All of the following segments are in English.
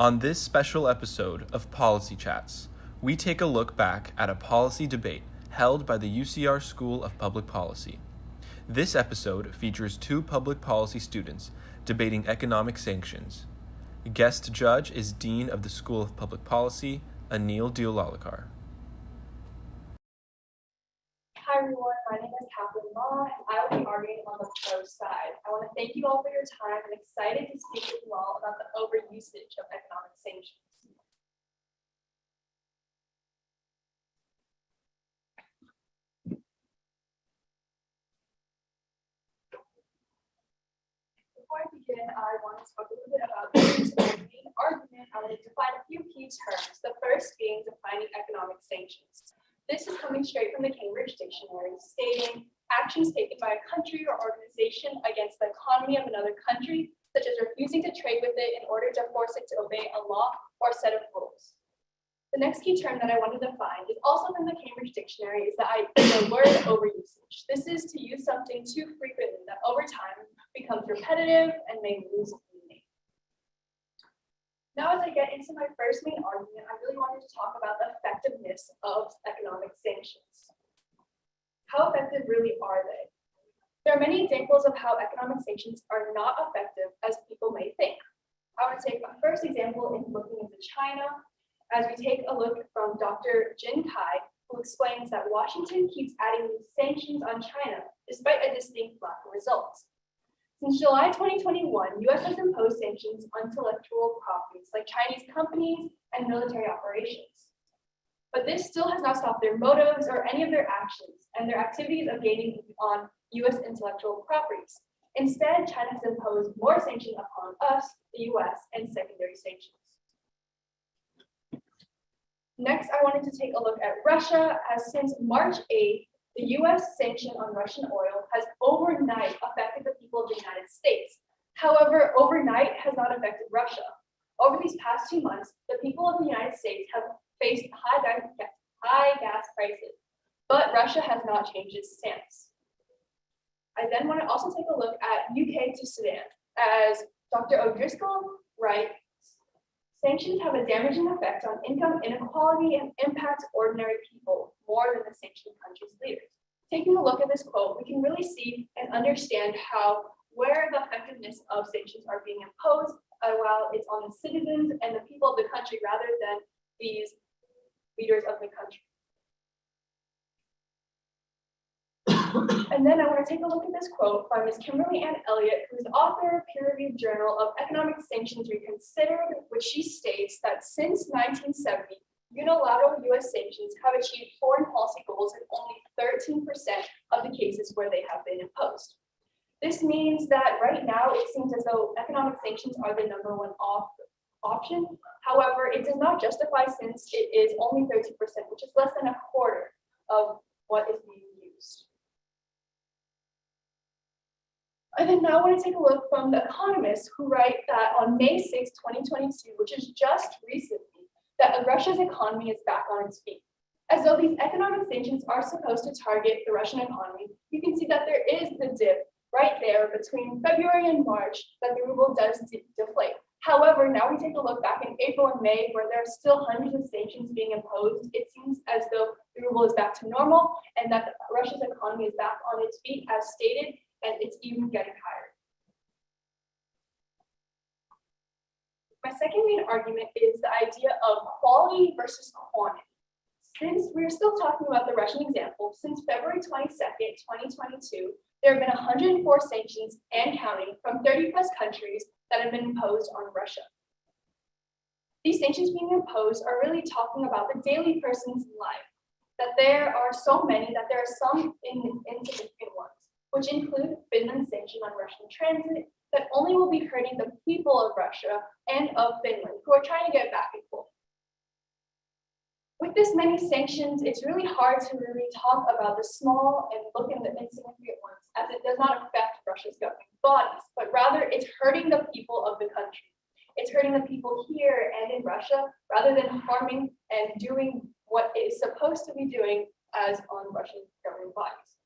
On this special episode of Policy Chats, we take a look back at a policy debate held by the UCR School of Public Policy. This episode features two public policy students debating economic sanctions. Guest judge is Dean of the School of Public Policy, Anil Deolalekar. Hi everyone, my name is Catherine Ma, and I will be arguing on the pro side. I want to thank you all for your time and excited to speak with you all about the overusage of economic sanctions. Before I begin, I want to talk a little bit about the main argument. I want to define a few key terms, the first being defining economic sanctions. This is coming straight from the Cambridge Dictionary, stating actions taken by a country or organization against the economy of another country, such as refusing to trade with it in order to force it to obey a law or a set of rules. The next key term that I want to define is also from the Cambridge Dictionary, is the word overusage. This is to use something too frequently that over time becomes repetitive and may lose meaning. Now, as I get into my first main argument, I really wanted to talk about the effectiveness of economic sanctions. How effective really are they? There are many examples of how economic sanctions are not effective as people may think. I want to take my first example in looking into China, as we take a look from Dr. Jin Kai, who explains that Washington keeps adding new sanctions on China despite a distinct lack of results. Since July 2021, U.S. has imposed sanctions on intellectual properties like Chinese companies and military operations. But this still has not stopped their motives or any of their actions and their activities of gaining on U.S. intellectual properties. Instead, China has imposed more sanctions upon us, the U.S., and secondary sanctions. Next, I wanted to take a look at Russia, as since March 8th, the U.S. sanction on Russian oil has overnight affected the people of the United States. However, overnight has not affected Russia. Over these past 2 months, the people of the United States have faced high gas prices, but Russia has not changed its stance. I then want to also take a look at UK to Sudan, as Dr. O'Driscoll writes, sanctions have a damaging effect on income inequality and impact ordinary people more than the sanctioned country's leaders. Taking a look at this quote, we can really see and understand where the effectiveness of sanctions are being imposed while it's on the citizens and the people of the country rather than these leaders of the country. And then I want to take a look at this quote by Ms. Kimberly Ann Elliott, who is author of peer-reviewed journal of Economic Sanctions Reconsidered, which she states that since 1970, unilateral U.S. sanctions have achieved foreign policy goals in only 13% of the cases where they have been imposed. This means that right now it seems as though economic sanctions are the number one option. However, it does not justify since it is only 13%, which is less than a quarter of what is being used. And then now I want to take a look from The Economist, who write that on May 6, 2022, which is just recently, that Russia's economy is back on its feet. As though these economic sanctions are supposed to target the Russian economy, you can see that there is the dip right there between February and March that the ruble does deflate. However, now we take a look back in April and May, where there are still hundreds of sanctions being imposed. It seems as though the ruble is back to normal and that Russia's economy is back on its feet as stated, and it's even getting higher. My second main argument is the idea of quality versus quantity. Since we're still talking about the Russian example, since February 22nd, 2022, there have been 104 sanctions and counting from 30 plus countries that have been imposed on Russia. These sanctions being imposed are really talking about the daily person's life, that there are so many that there are some insignificant ones, which include Finland's sanction on Russian transit that only will be hurting the people of Russia and of Finland who are trying to get back and forth. With this many sanctions, it's really hard to really talk about the small and look at the insignificant ones, as it does not affect Russia's governing bodies, but rather it's hurting the people of the country. It's hurting the people here and in Russia, rather than harming and doing what it is supposed to be doing as on Russian governing bodies.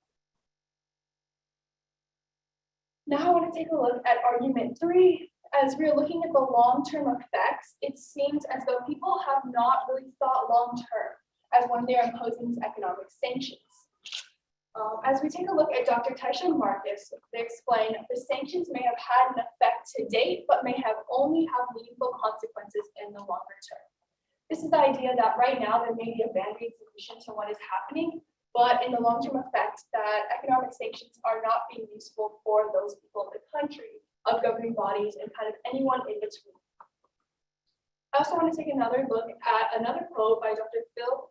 Now I want to take a look at argument 3, as we're looking at the long-term effects, it seems as though people have not really thought long-term as when they're imposing these economic sanctions. As we take a look at Dr. Taisha and Marcus, they explain the sanctions may have had an effect to date, but may have only have meaningful consequences in the longer term. This is the idea that right now there may be a band-aid solution to what is happening, but in the long-term effect that economic sanctions are not being useful for those people in the country, of governing bodies, and kind of anyone in between. I also want to take another look at another quote by Dr. Phil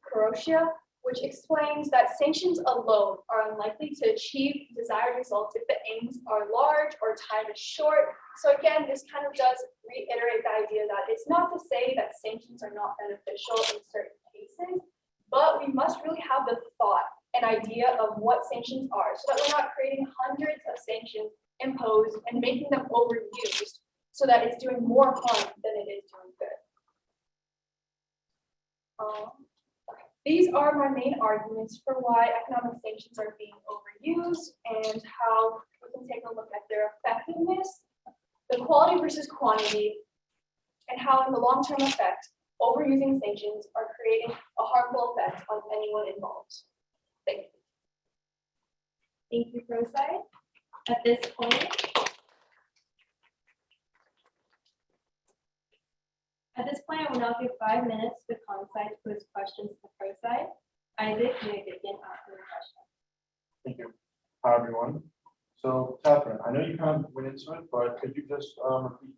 Kuroshia, which explains that sanctions alone are unlikely to achieve desired results if the aims are large or time is short. So again, this kind of does reiterate the idea that it's not to say that sanctions are not beneficial in certain cases, but we must really have the thought and idea of what sanctions are so that we're not creating hundreds of sanctions imposed and making them overused so that it's doing more harm than it is doing good. These are my main arguments for why economic sanctions are being overused and how we can take a look at their effectiveness, the quality versus quantity, and how in the long-term effect, overusing sanctions are creating a harmful effect on anyone involved. Thank you. Thank you, Prosai. At this point, I will now give 5 minutes to the Consci to pose questions to the Prosai. Isaac, you may begin asking the question. Thank you. Hi, everyone. So, Catherine, I know you kind of went into it, but could you just repeat,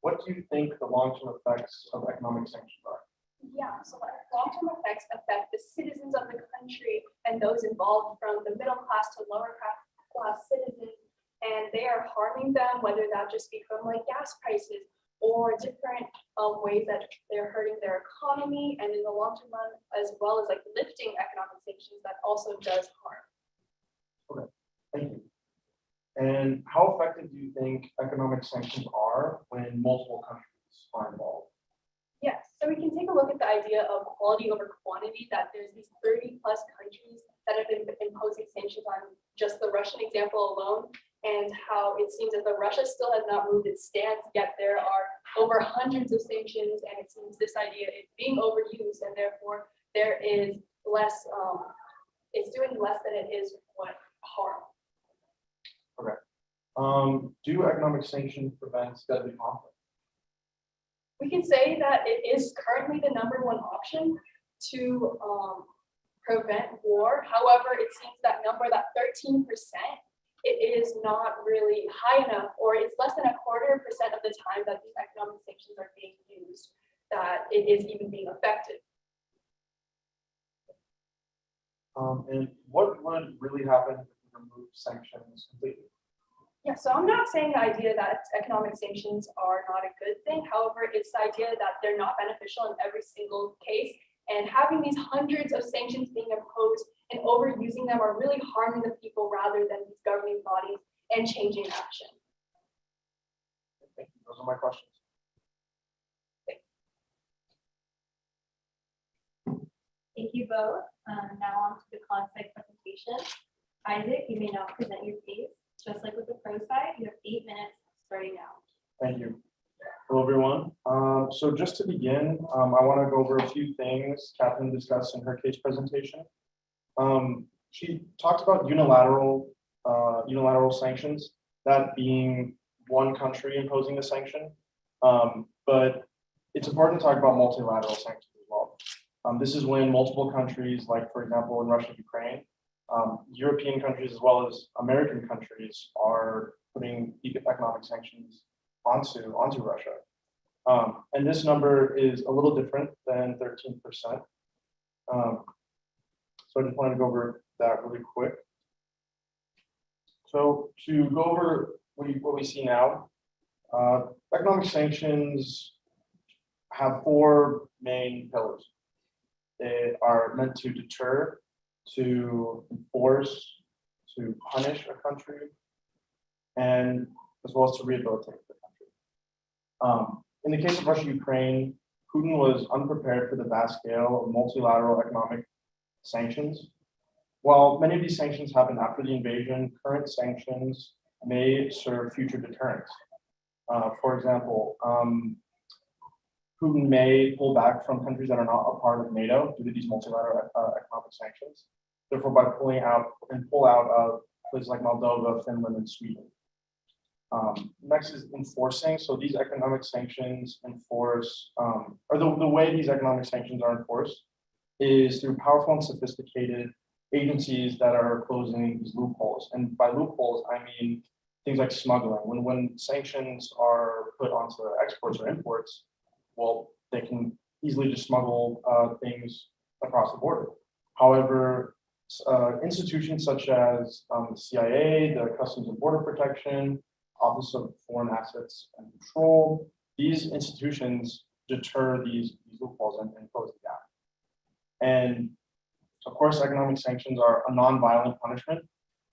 what do you think the long-term effects of economic sanctions are? Yeah, so long-term effects affect the citizens of the country and those involved from the middle class to lower class citizens, and they are harming them, whether that just be from like gas prices or different ways that they're hurting their economy, and in the long-term run, as well as like lifting economic sanctions that also does harm. Okay, thank you. And how effective do you think economic sanctions are when multiple countries are involved? Yes, so we can take a look at the idea of quality over quantity, that there's these 30+ countries that have been imposing sanctions on just the Russian example alone, and how it seems that Russia still has not moved its stance, yet there are over hundreds of sanctions, and it seems this idea is being overused, and therefore there is less, it's doing less than it is what harm. Okay. Do economic sanctions prevent deadly conflict? We can say that it is currently the #1 option to prevent war. However, it seems that number, that 13%, it is not really high enough, or it's less than 0.25% of the time that these economic sanctions are being used, that it is even being effective. And what would really happen if we remove sanctions completely? Yeah, so I'm not saying the idea that economic sanctions are not a good thing. However, it's the idea that they're not beneficial in every single case. And having these hundreds of sanctions being imposed and overusing them are really harming the people rather than these governing bodies and changing action. Thank you. Those are my questions. Thank you both. Now on to the Consci presentation. Isaac, you may now present your case. Just like with the Prosci, you have 8 minutes starting now. Thank you. Hello, everyone. So just to begin, I want to go over a few things Catherine discussed in her case presentation. She talked about unilateral sanctions, that being one country imposing a sanction. But it's important to talk about multilateral sanctions as well. This is when multiple countries, like for example in Russia, Ukraine, European countries as well as American countries are putting economic sanctions onto Russia. And this number is a little different than 13%. So I just wanted to go over that really quick. So to go over what we see now, economic sanctions have 4 main pillars. They are meant to deter, to enforce, to punish a country, and as well as to rehabilitate the country. In the case of Russia-Ukraine, Putin was unprepared for the vast scale of multilateral economic sanctions. While many of these sanctions happened after the invasion, current sanctions may serve future deterrence. For example, Putin may pull back from countries that are not a part of NATO due to these multilateral economic sanctions. Therefore, by pull out of places like Moldova, Finland, and Sweden. Next is enforcing. So these economic sanctions enforce, or the way these economic sanctions are enforced is through powerful and sophisticated agencies that are closing these loopholes. And by loopholes, I mean things like smuggling. When sanctions are put onto exports or imports, well, they can easily just smuggle things across the border. However, institutions such as the CIA, the Customs and Border Protection, Office of Foreign Assets and Control, these institutions deter these loopholes and close the gap. And of course, economic sanctions are a non-violent punishment,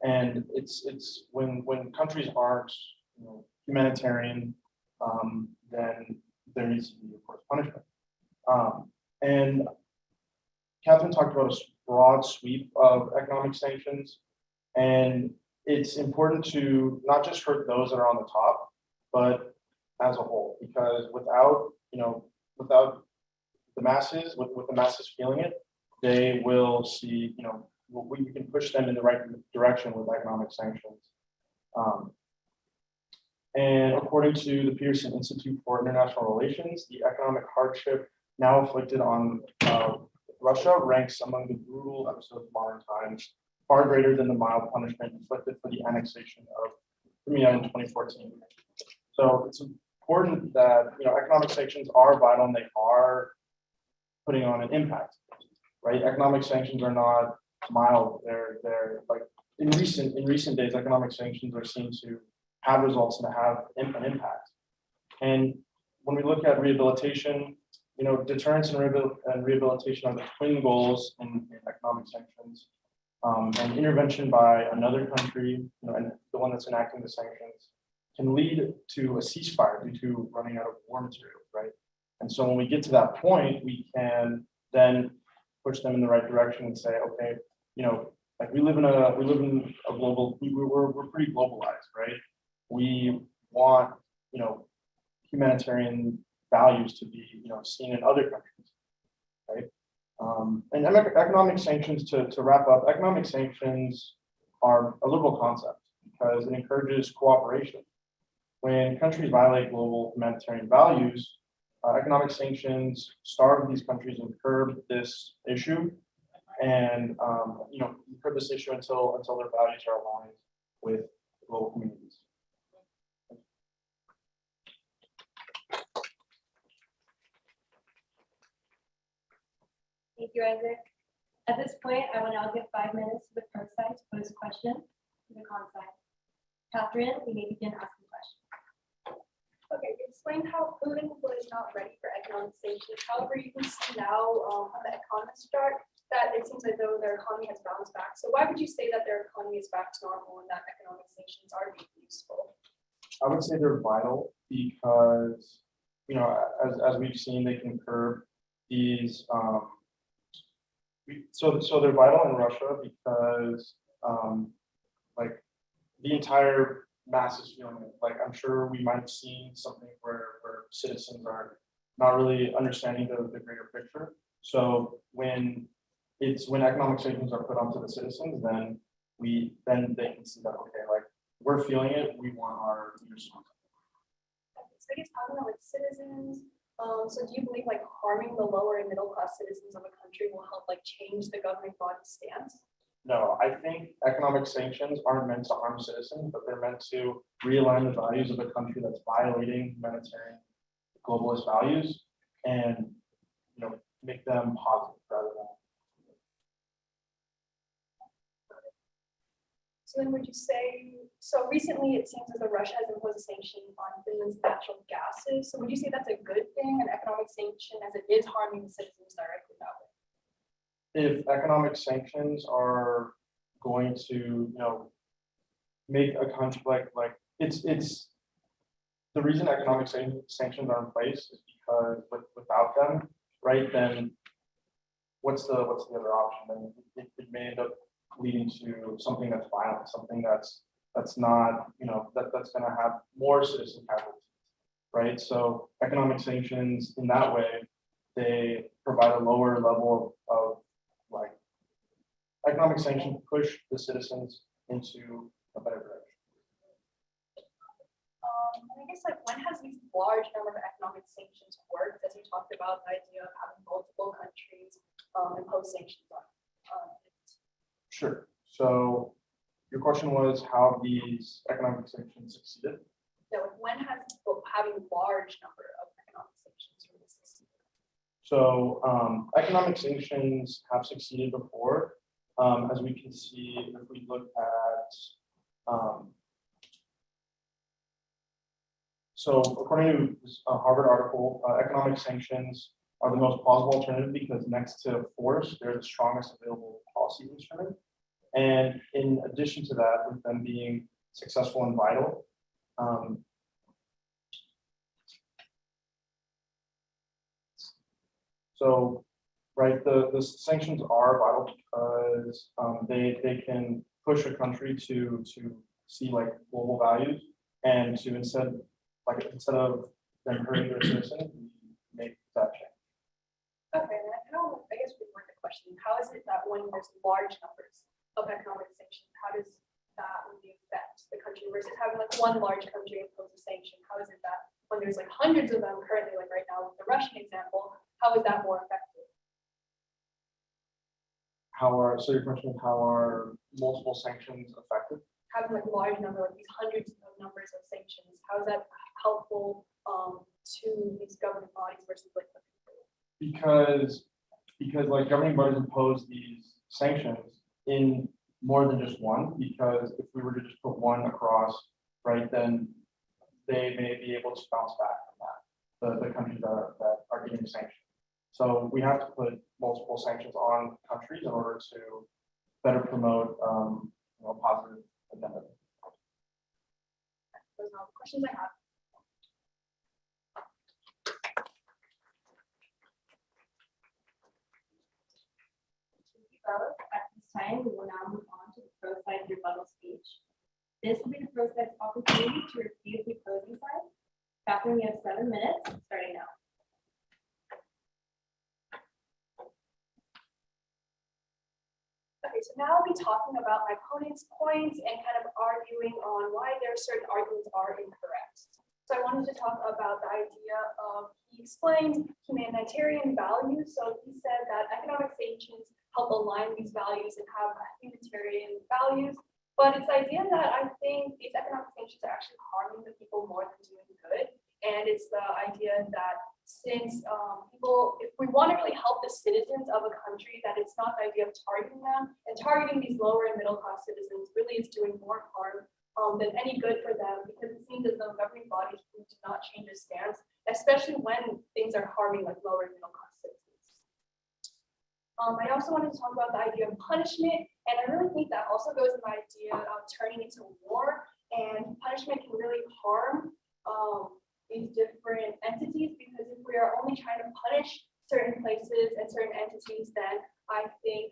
and it's when countries aren't humanitarian, then there needs to be, of course, punishment. And Catherine talked about a broad sweep of economic sanctions, and it's important to not just hurt those that are on the top, but as a whole, because without the masses, with the masses feeling it, they will see, we can push them in the right direction with economic sanctions. And according to the Pearson Institute for International Relations, the economic hardship now inflicted on Russia ranks among the brutal episodes of modern times, far greater than the mild punishment inflicted for the annexation of Crimea in 2014. So it's important that economic sanctions are vital and they are putting on an impact, right? Economic sanctions are not mild. They're like in recent days, economic sanctions are seen to have results and have an impact. And when we look at rehabilitation, deterrence and rehabilitation are the twin goals in economic sanctions. And intervention by another country, and the one that's enacting the sanctions, can lead to a ceasefire due to running out of war materials, right? And so when we get to that point, we can then push them in the right direction and say, okay, like we live in a global, we're pretty globalized, right? We want, humanitarian values to be, seen in other countries, right? And economic sanctions, to wrap up, economic sanctions are a liberal concept because it encourages cooperation. When countries violate global humanitarian values, economic sanctions starve these countries and curb this issue, and curb this issue until their values are aligned with global communities. Thank you, Isaac. At this point, I will now give 5 minutes to the pro side to pose a question to the con side. Catherine, you may begin asking questions. Okay, you explained how Putin was not ready for economic sanctions. However, you can see now on the economist chart that it seems like though their economy has bounced back. So why would you say that their economy is back to normal and that economic sanctions are being useful? I would say they're vital because, as we've seen, they can curb these. So they're vital in Russia because, like, the entire masses feeling it. Like, I'm sure we might have seen something where citizens are not really understanding the greater picture. So when economic sanctions are put onto the citizens, then they can see that, okay, like, we're feeling it, we want our leaders. So I guess talking about like citizens, so do you believe like harming the lower and middle class citizens of a country will help like change the governing body's stance? No, I think economic sanctions aren't meant to harm citizens, but they're meant to realign the values of a country that's violating humanitarian globalist values and make them positive rather than. So then would you say, so recently it seems as though Russia has imposed a sanction on Finland's natural gases. So would you say that's a good thing, an economic sanction, as it is harming the citizens directly that way? If economic sanctions are going to, make a country like it's the reason economic sanctions are in place is because without them, right, then what's the other option? Then it may end up leading to something that's violent, something that's not, that's going to have more citizen casualties. right? So economic sanctions in that way, they provide a lower level of like economic sanctions push the citizens into a better direction. I guess like when has these large number of economic sanctions worked, as you talked about the idea of having multiple countries impose sanctions on it? Sure. So your question was how these economic sanctions succeeded? Yeah, like when has having large number of economic sanctions really succeeded? So economic sanctions have succeeded before, as we can see if we look at. So according to this Harvard article, economic sanctions are the most plausible alternative because next to force, they're the strongest available policy instrument. And in addition to that, with them being successful and vital, so right, the sanctions are vital because they can push a country to see like global values and to instead of them hurting their citizens, make that change. Okay, and I guess we were the question, how is it that when there's large numbers of economic sanctions, how does that really affect the country versus having like one large country impose a sanction? How is it that when there's like hundreds of them currently, like right now with the Russian example, how is that more effective? So your question is how are multiple sanctions effective? Having like large number, like these hundreds of numbers of sanctions, how is that helpful to these governing bodies versus like the people? Because like governing bodies impose these sanctions in more than just one, because if we were to just put one across, right, then they may be able to bounce back from that, the countries that are getting sanctioned. So we have to put multiple sanctions on countries in order to better promote positive agenda. Those are all the questions I have. At this time, we will now move on to the pro side's rebuttal speech. This will be the pro side's opportunity to refute the opposing side. Catherine, you have 7 minutes, starting now. Okay, so now I'll be talking about my opponent's points and kind of arguing on why their certain arguments are incorrect. So I wanted to talk about the idea of, he explained humanitarian values. So he said that economic sanctions help align these values and have humanitarian values. But it's the idea that I think these economic sanctions are actually harming the people more than doing good. And it's the idea that since if we want to really help the citizens of a country, that it's not the idea of targeting them, and targeting these lower and middle class citizens really is doing more harm than any good for them, because it seems as though governing bodies do not change their stance, especially when things are harming like lower and middle class citizens. I also wanted to talk about the idea of punishment, and I really think that also goes in the idea of turning into war, and punishment can really harm these different entities, because if we are only trying to punish certain places and certain entities, then I think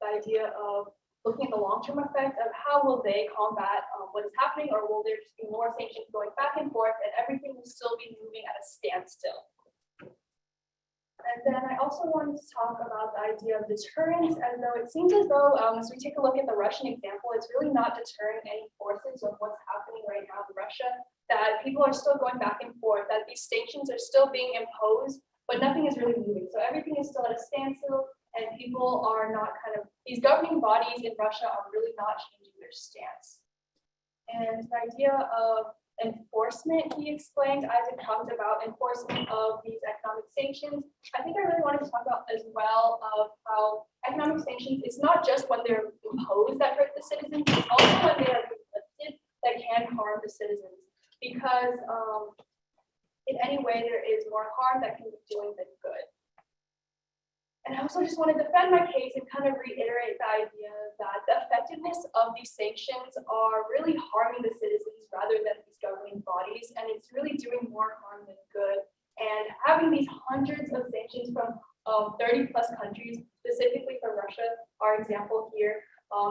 the idea of looking at the long-term effect of how will they combat what is happening, or will there just be more sanctions going back and forth and everything will still be moving at a standstill. And then I also wanted to talk about the idea of deterrence, as though it seems as though, as we take a look at the Russian example, it's really not deterring any forces of what's happening right now in Russia, that people are still going back and forth, that these sanctions are still being imposed, but nothing is really moving. So everything is still at a standstill, and people are not these governing bodies in Russia are really not changing their stance. And the idea of enforcement, he explained, Isaac talked about enforcement of these economic sanctions. I think I really wanted to talk about as well of how economic sanctions, it's not just when they're imposed that hurt the citizens, it's also when they are lifted that can harm the citizens. Because in any way there is more harm that can be doing than good. And I also just want to defend my case and kind of reiterate the idea that the effectiveness of these sanctions are really harming the citizens rather than these governing bodies, and it's really doing more harm than good. And having these hundreds of sanctions from 30 plus countries, specifically for Russia, our example here,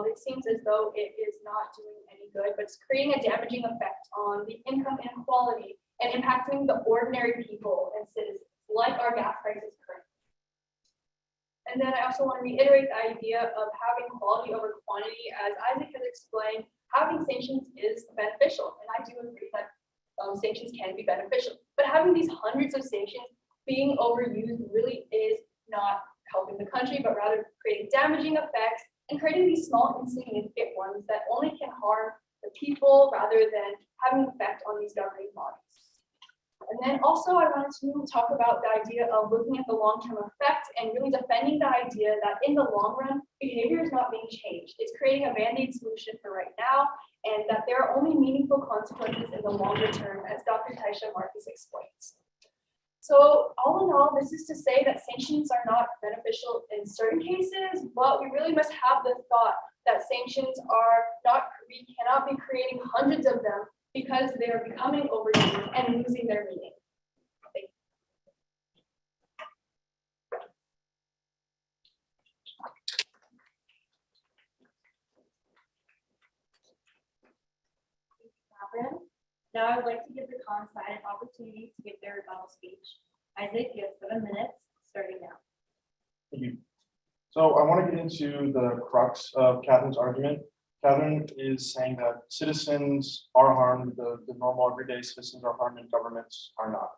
it seems as though it is not doing any good, but it's creating a damaging effect on the income inequality and impacting the ordinary people and citizens, like our gas prices currently. And then I also want to reiterate the idea of having quality over quantity. As Isaac has explained, having sanctions is beneficial, and I do agree that sanctions can be beneficial. But having these hundreds of sanctions being overused really is not helping the country, but rather creating damaging effects and creating these small insignificant ones that only can harm the people rather than having an effect on these governing bodies. And then also I wanted to talk about the idea of looking at the long-term effect and really defending the idea that in the long run, behavior is not being changed. It's creating a band-aid solution for right now, and that there are only meaningful consequences in the longer term, as Dr. Taisha Marcus explains. So all in all, this is to say that sanctions are not beneficial in certain cases, but we really must have the thought that sanctions are not, we cannot be creating hundreds of them because they are becoming overdue and losing their meaning. Thank you, Catherine. Now I would like to give the con side an opportunity to give their rebuttal speech. Isaac, you have 7 minutes, starting now. Thank you. So I want to get into the crux of Catherine's argument. Catherine is saying that citizens are harmed, the normal everyday citizens are harmed and governments are not.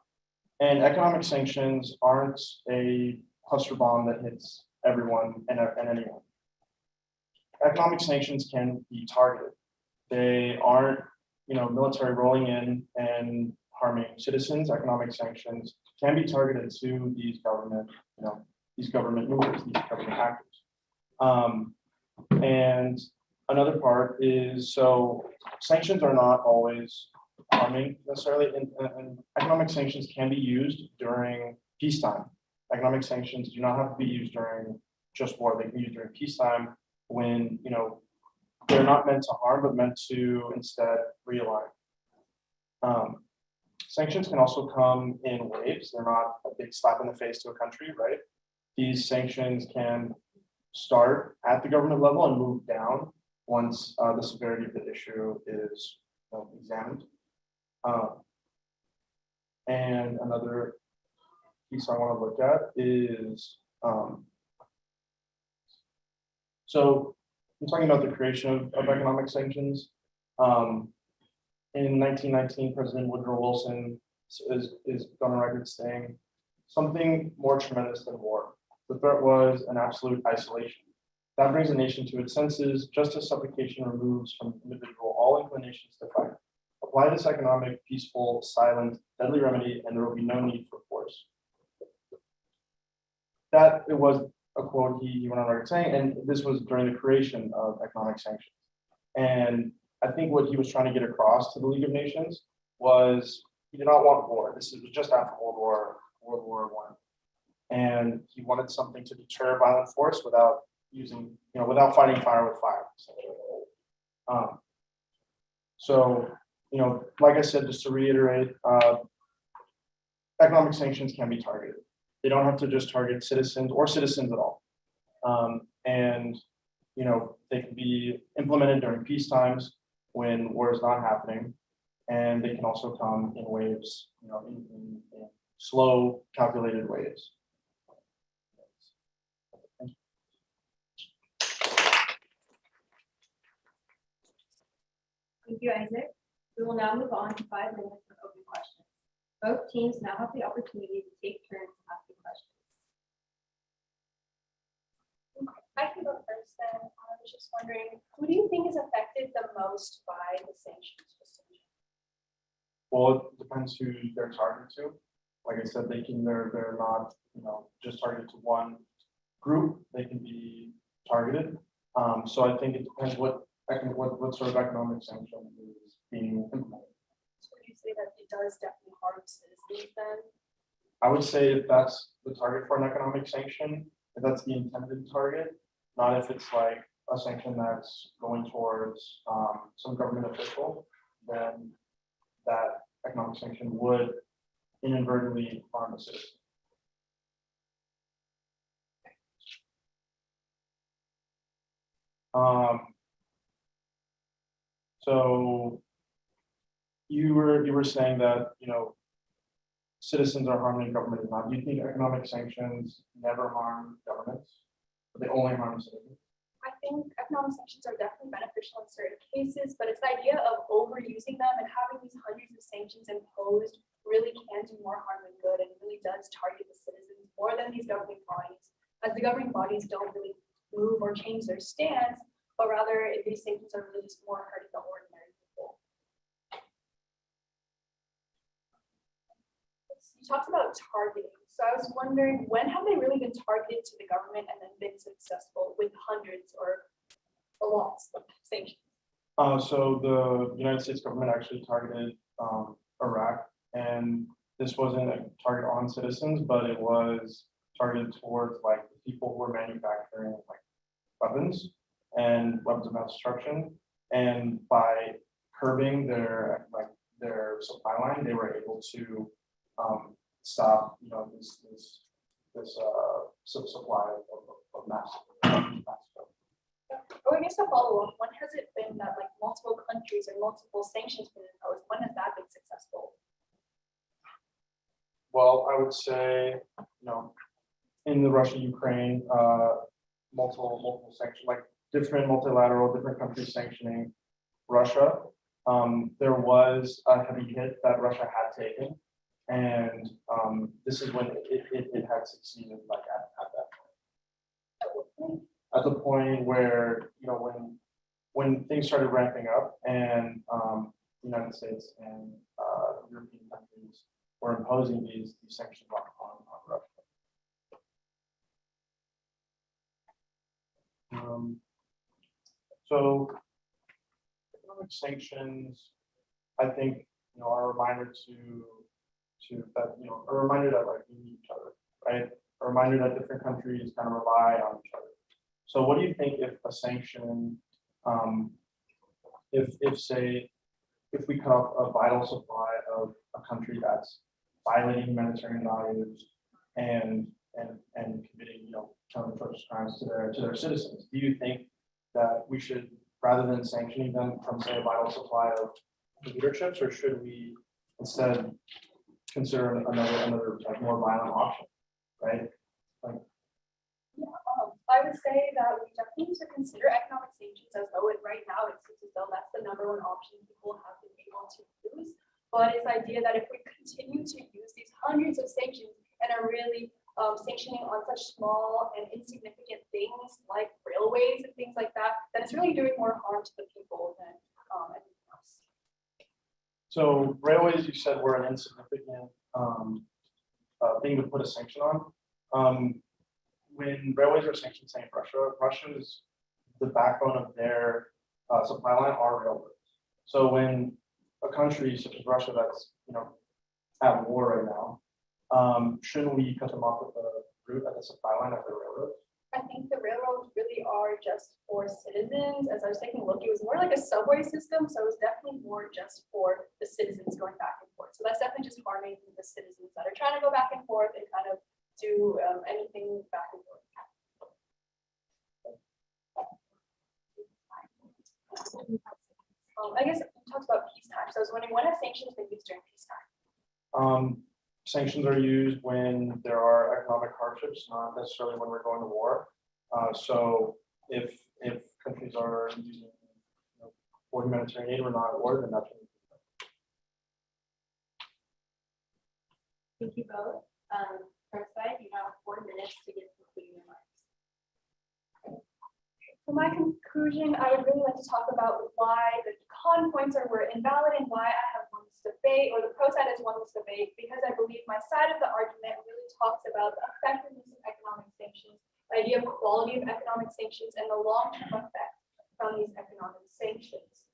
And economic sanctions aren't a cluster bomb that hits everyone and anyone. Economic sanctions can be targeted. They aren't, military rolling in and harming citizens. Economic sanctions can be targeted to these government, these government movers, these government actors. And another part is, so sanctions are not always harming necessarily, and economic sanctions can be used during peacetime. Economic sanctions do not have to be used during just war. They can be used during peacetime when, they're not meant to harm, but meant to instead realign. Sanctions can also come in waves. They're not a big slap in the face to a country, right? These sanctions can start at the government level and move down once the severity of the issue is examined. And another piece I want to look at is, so I'm talking about the creation of economic sanctions. In 1919, President Woodrow Wilson is on record saying something more tremendous than war. The threat was an absolute isolation. That brings a nation to its senses, just as suffocation removes from the individual all inclinations to fight. Apply this economic, peaceful, silent, deadly remedy, and there will be no need for force. That it was a quote he went on record saying, and this was during the creation of economic sanctions. And I think what he was trying to get across to the League of Nations was he did not want war. This was just after World War I, and he wanted something to deter violent force without using, without fighting fire with fire. So, like I said, just to reiterate, economic sanctions can be targeted. They don't have to just target citizens or citizens at all. And, they can be implemented during peace times when war is not happening. And they can also come in waves, in slow, calculated waves. Thank you, Isaac. We will now move on to 5 minutes for open questions. Both teams now have the opportunity to take turns asking questions. I can go first then. I was just wondering, who do you think is affected the most by the sanctions system? Well, it depends who they're targeted to. Like I said, they're not, just targeted to one group. They can be targeted. So I think it depends what sort of economic sanction is being implemented. So would you say that it does definitely harm citizens then? I would say if that's the target for an economic sanction, if that's the intended target, not if it's like a sanction that's going towards some government official, then that economic sanction would inadvertently harm the citizen. So you were saying that, citizens are harming government is not. Do you think economic sanctions never harm governments? But they only harm citizens? I think economic sanctions are definitely beneficial in certain cases, but it's the idea of overusing them and having these hundreds of sanctions imposed really can do more harm than good and really does target the citizens more than these governing bodies, as the governing bodies don't really move or change their stance, but rather these sanctions are really just more hurting the ordinary people. You talked about targeting. So I was wondering, when have they really been targeted to the government and then been successful with hundreds or lots of sanctions? So the United States government actually targeted Iraq, and this wasn't a target on citizens, but it was targeted towards like the people who were manufacturing like weapons and weapons of mass destruction. And by curbing their supply line, they were able to stop this supply of mass. Or I guess to follow up, when has it been that like multiple countries or multiple sanctions been imposed? When has that been successful? Well, I would say, in the Russia-Ukraine, multiple sanctions, like different multilateral, different countries sanctioning Russia. There was a heavy hit that Russia had taken, and this is when it had succeeded, like at that point. At the point where, when things started ramping up and the United States and European countries were imposing these sanctions on Russia. So economic sanctions, I think, are a reminder a reminder that like we need each other, right? A reminder that different countries kind of rely on each other. So what do you think if a sanction, if we cut off a vital supply of a country that's violating humanitarian values and committing, atrocious crimes to their citizens, do you think that we should, rather than sanctioning them from, say, a vital supply of computer chips, or should we instead consider another like more violent option, right? I would say that we definitely need to consider economic sanctions, as though right now it seems as though that's the #1 option people have been able to use. But it's the idea that if we continue to use these hundreds of sanctions and are really sanctioning on such small and insignificant things like railways and things like that, then it's really doing more harm to the people than anything else. So railways, you said, were an insignificant thing to put a sanction on. When railways are sanctioned, say in Russia is the backbone of their supply line are railroads. So when a country such as Russia that's at war right now, shouldn't we cut them off at the route at the supply line at the railroads? I think the railroads really are just for citizens. As I was taking a look, it was more like a subway system, so it was definitely more just for the citizens going back and forth. So that's definitely just harming the citizens that are trying to go back and forth and kind of do anything back and forth. I guess we talked about peacetime. So I was wondering, when have sanctions been used during peacetime? Sanctions are used when there are economic hardships, not necessarily when we're going to war. So if countries are using for humanitarian aid or not at war, then that's when we do that. Thank you both. First side, you have 4 minutes to get concluding remarks. For my conclusion, I would really like to talk about why the con points were invalid and why I have won this debate, or the pro side has won this debate, because I believe my side of the argument really talks about the effectiveness of economic sanctions, the idea of quality of economic sanctions, and the long-term effect from these economic sanctions.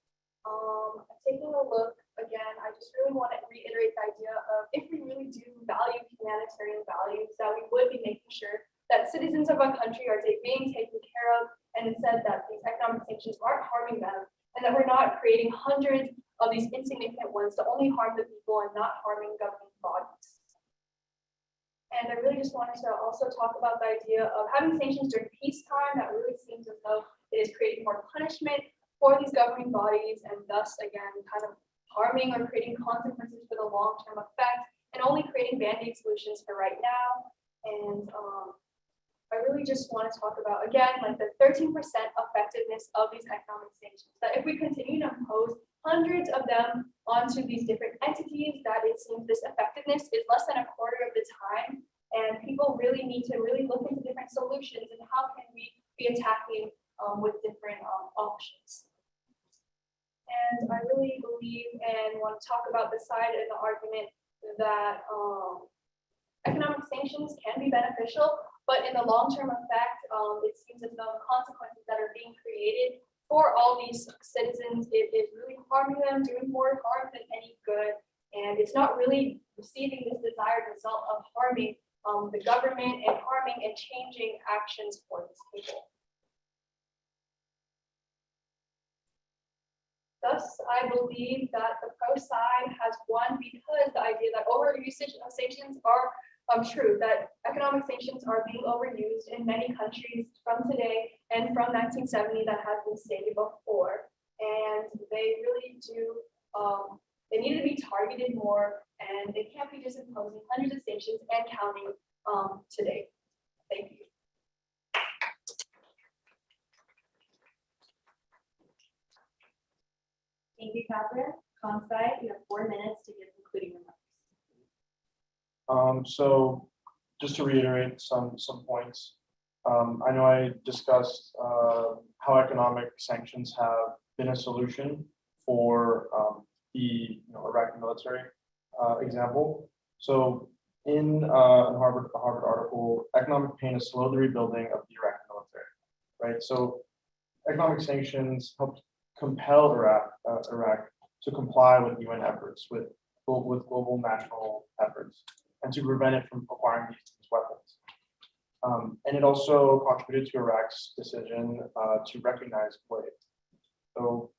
Taking a look again, I just really want to reiterate the idea of, if we really do value humanitarian values, that we would be making sure that citizens of a country are being taken care of, and instead that these economic sanctions aren't harming them, and that we're not creating hundreds of these insignificant ones to only harm the people and not harming governing bodies. And I really just wanted to also talk about the idea of having sanctions during peacetime. That really seems as though it is creating more punishment for these governing bodies, and thus again kind of harming or creating consequences for the long-term effect, and only creating band-aid solutions for right now. And I really just want to talk about, again, like the 13% effectiveness of these economic sanctions, that if we continue to impose hundreds of them onto these different entities, that it seems this effectiveness is less than a quarter of the time. And people really need to really look into different solutions and how can we be attacking with different options. And I really believe and want to talk about the side of the argument that economic sanctions can be beneficial, but in the long-term effect, it seems as though the consequences that are being created for all these citizens, it is really harming them, doing more harm than any good. And it's not really receiving this desired result of harming the government and harming and changing actions for these people. Thus, I believe that the pro side has won because the idea that overusage of sanctions are true, that economic sanctions are being overused in many countries from today and from 1970 that has been stated before. And they really do, they need to be targeted more, and they can't be just imposing hundreds of sanctions and counting today. Thank you. Thank you, Catherine. Conside, you have 4 minutes to give concluding remarks. So just to reiterate some points, I know I discussed how economic sanctions have been a solution for the Iraqi military example. So in a Harvard article, economic pain has slowed the rebuilding of the Iraqi military, right? So economic sanctions helped compel Iraq to comply with UN efforts, with global national efforts, and to prevent it from acquiring these weapons. And it also contributed to Iraq's decision to recognize Kuwait. So,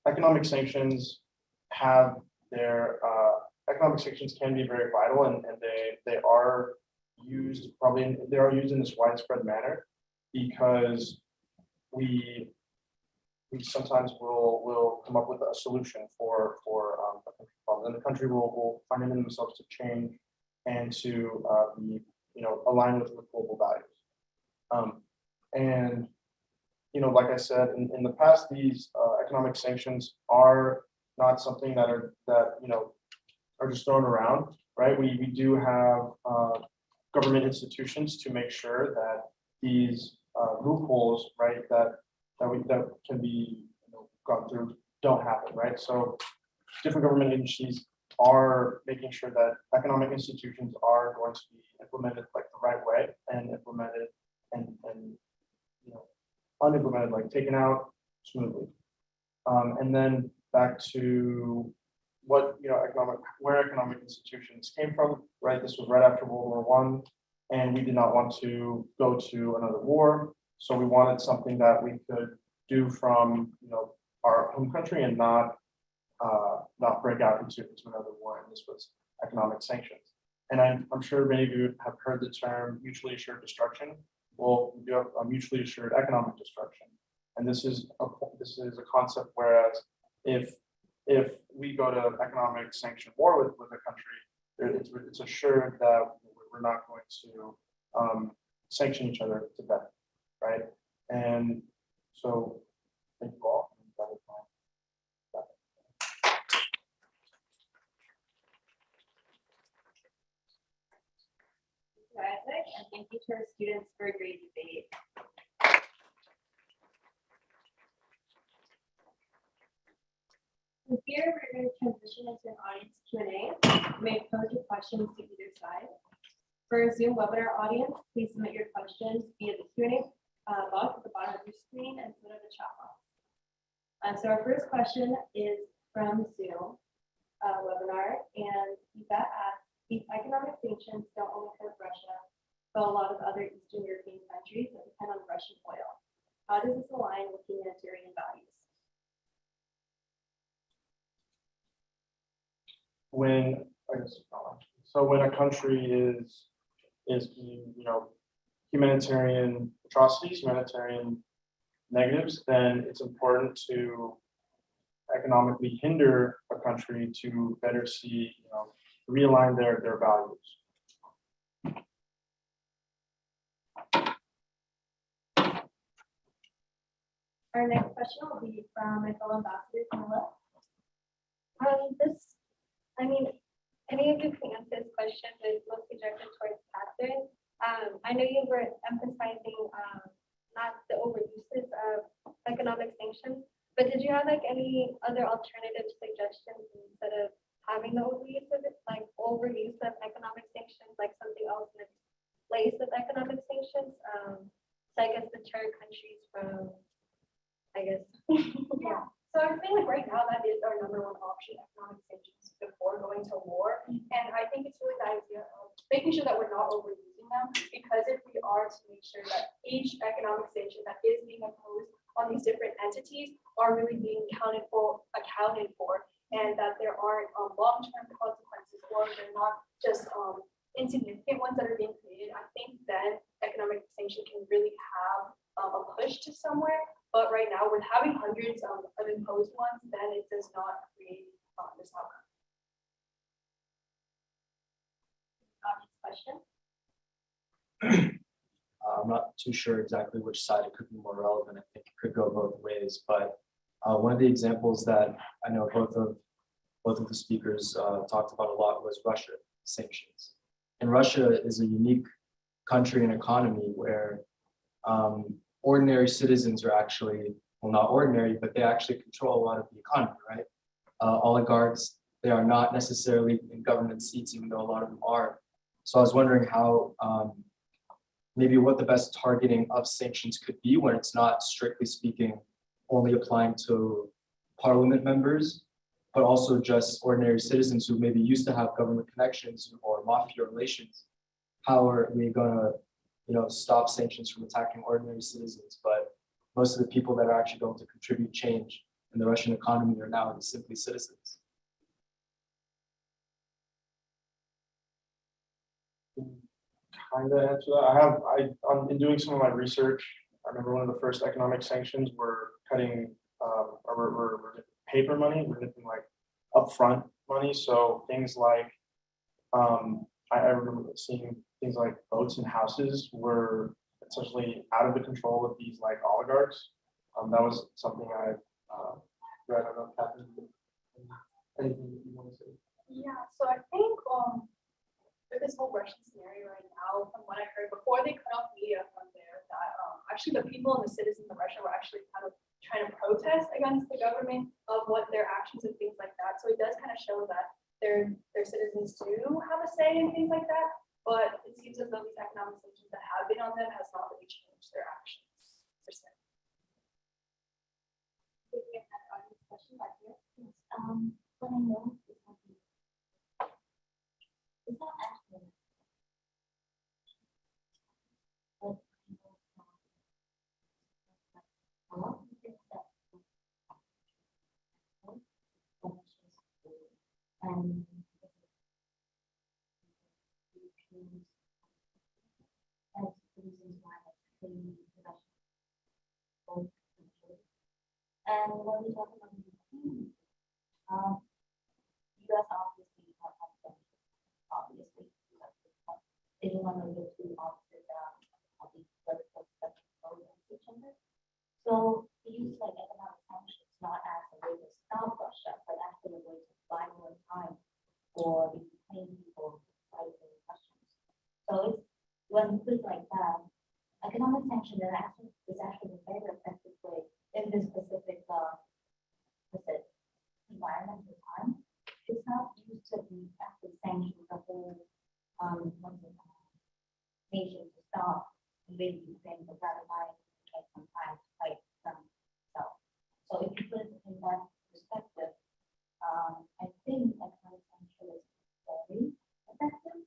economic sanctions have their economic sanctions can be very vital, and they are used in this widespread manner because we sometimes will come up with a solution for a country problem, and the country will find it in themselves to change and to be align with global values. And like I said, in the past, these economic sanctions are not something that are just thrown around, right? We do have government institutions to make sure that these loopholes, right, that can be gone through don't happen, right? So different government agencies are making sure that economic institutions are going to be implemented like the right way and implemented and unimplemented, like taken out smoothly. And then back to what where economic institutions came from, right? This was right after World War I, and we did not want to go to another war. So we wanted something that we could do from our home country and not break out into another war. And this was economic sanctions. And I'm sure many of you have heard the term mutually assured destruction. Well, we do have a mutually assured economic destruction, and this is a concept. Whereas if we go to economic sanction war with a country, it's assured that we're not going to sanction each other to death, right? And so, thank you all. That is my. Isaac, and thank you to our students for a great debate. From here, we're going to transition into an audience Q&A. You may pose your questions to either side. For our Zoom webinar audience, please submit your questions via the Q&A box at the bottom of your screen and so to the chat box. So our first question is from Zoom webinar, and Yvette asks, these economic sanctions don't only hurt Russia, but a lot of other Eastern European countries that depend on Russian oil. How does this align with humanitarian values? When a country is being, humanitarian atrocities, humanitarian negatives, then it's important to economically hinder a country to better see, realign their values. Our next question will be from my fellow ambassador, Camilla. Any of you can answer this question, but it's mostly directed towards Catherine. I know you were emphasizing not the overuses of economic sanctions, but did you have like any other alternative suggestions instead of having the overuse of it, like overuse of economic sanctions, like something else in place of economic sanctions? So I guess deter countries from, Yeah, so I feel like right now that is our number one option, economic sanctions before going to war. And I think it's really the idea of making sure that we're not overusing them, because if we are to make sure that each economic sanction that is being imposed on these different entities are really being accounted for, and that there aren't long-term consequences, or they're not just insignificant ones that are being created, I think then economic sanction can really have a push to somewhere. But right now, with having hundreds of imposed ones, then it does not create this outcome. Question. I'm not too sure exactly which side it could be more relevant. I think it could go both ways, but one of the examples that I know both of the speakers talked about a lot was Russia sanctions. And Russia is a unique country and economy where ordinary citizens are actually, well, not ordinary, but they actually control a lot of the economy, right? Oligarchs, they are not necessarily in government seats, even though a lot of them are. So I was wondering how, maybe what the best targeting of sanctions could be when it's not, strictly speaking, only applying to parliament members, but also just ordinary citizens who maybe used to have government connections or mafia relations. How are we gonna, stop sanctions from attacking ordinary citizens? But most of the people that are actually going to contribute change in the Russian economy are now simply citizens. Kind of answer that. In doing some of my research, I remember one of the first economic sanctions were cutting, or paper money, we're nipping like upfront money. So things like, I remember seeing things like boats and houses were essentially out of the control of these like oligarchs. That was something I read. I don't know if Catherine, anything you want to say? Yeah, so I think with this whole Russian scenario right now, from what I heard, before they cut off media from there, that actually the people and the citizens of Russia were actually kind of trying to protest against the government of what their actions and things like that. So it does kind of show that their citizens do have a say in things like that, but it seems as though these economic sanctions that have been on them has not really changed their actions per se. Question back here. what I know is that it's not actually but a lot of things that and as reasons why they and when we talk about Ukraine, US obviously have obviously they don't want to go to opposite of the each other. So they use like economic sanctions not as a way to stop Russia, but actually a way to buy more time for the Ukrainian people to fight the Russians. So it's when you put it like that, economic sanction is actually a very effective way in this specific environment or time. It's not used to be active sanctions the whole nation to stop invading Ukraine, but rather by take some time to fight themselves. So if you put it in that perspective, I think economic sanction is very effective.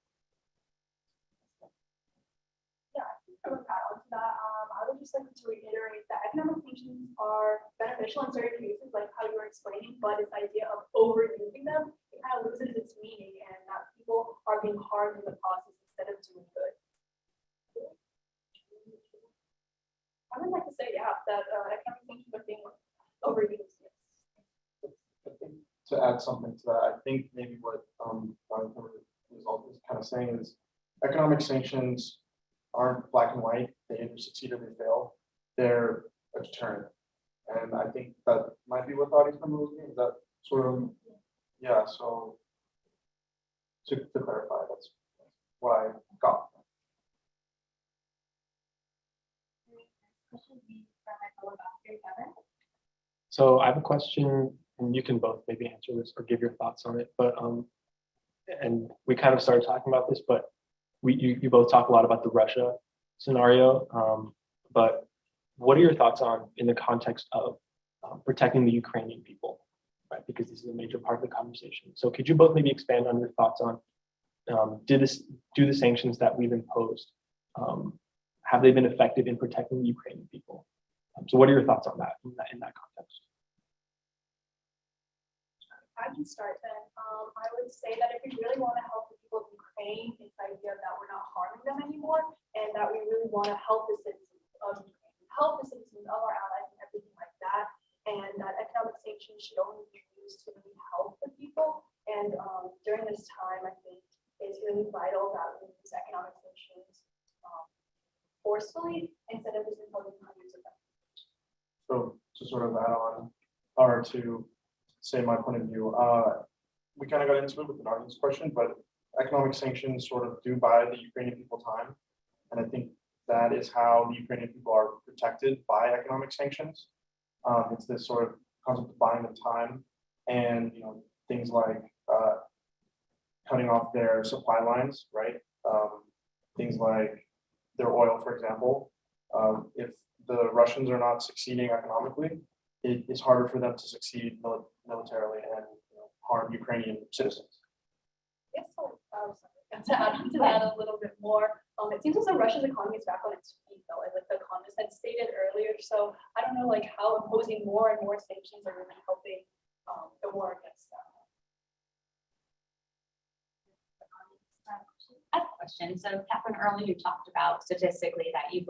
Yeah, I think I would add on to that. I would just like to reiterate that economic sanctions are beneficial in certain cases, like how you were explaining, but this idea of overusing them, it kind of loses its meaning, and that people are being harmed in the process instead of doing good. I would like to say, yeah, that economic sanctions are being overused. Yes. I think to add something to that, I think maybe what is kind of saying is economic sanctions aren't black and white. They either succeed or they fail. They're a deterrent. And I think that might be what the audience member was meaning. That sort of, yeah, so to clarify, that's what I got. Question B from my fellow Oscar, Kevin. So I have a question, and you can both maybe answer this or give your thoughts on it. But and we kind of started talking about this, but you both talk a lot about the Russia scenario. But what are your thoughts on in the context of protecting the Ukrainian people, right? Because this is a major part of the conversation. So could you both maybe expand on your thoughts on do the sanctions that we've imposed have they been effective in protecting the Ukrainian people? So what are your thoughts on that in that context? I can start then. I would say that if we really want to help the people of Ukraine, it's the idea that we're not harming them anymore, and that we really want to help the citizens of Ukraine, help the citizens of our allies and everything like that, and that economic sanctions should only be used to really help the people. And during this time, I think it's really vital that we use economic sanctions forcefully instead of just imposing hundreds of them. So to sort of add on, or to say my point of view, we kind of got into it with an audience question, but economic sanctions sort of do buy the Ukrainian people time. And I think that is how the Ukrainian people are protected by economic sanctions. It's this sort of concept of buying them time, and things like cutting off their supply lines, right? Things like their oil, for example. If the Russians are not succeeding economically, it is harder for them to succeed militarily and harm Ukrainian citizens. Yes, so to add on to that a little bit more, it seems as though Russia's economy is back on its feet, though, as like the economist had stated earlier. So I don't know, like how imposing more and more sanctions are really helping the war against them. I have a question. So Catherine, earlier you talked about statistically that you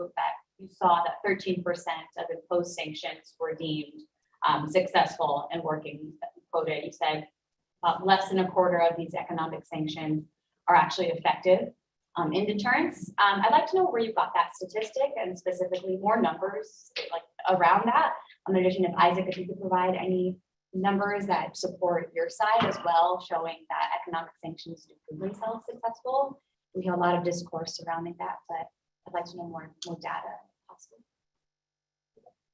saw that 13% of imposed sanctions were deemed successful and working. Quoted, you said less than a quarter of these economic sanctions are actually effective in deterrence. I'd like to know where you got that statistic and specifically more numbers like around that. In addition, if Isaac, if you could provide any numbers that support your side as well, showing that economic sanctions do prove themselves successful. We hear a lot of discourse surrounding that, but I'd like to know more data possible.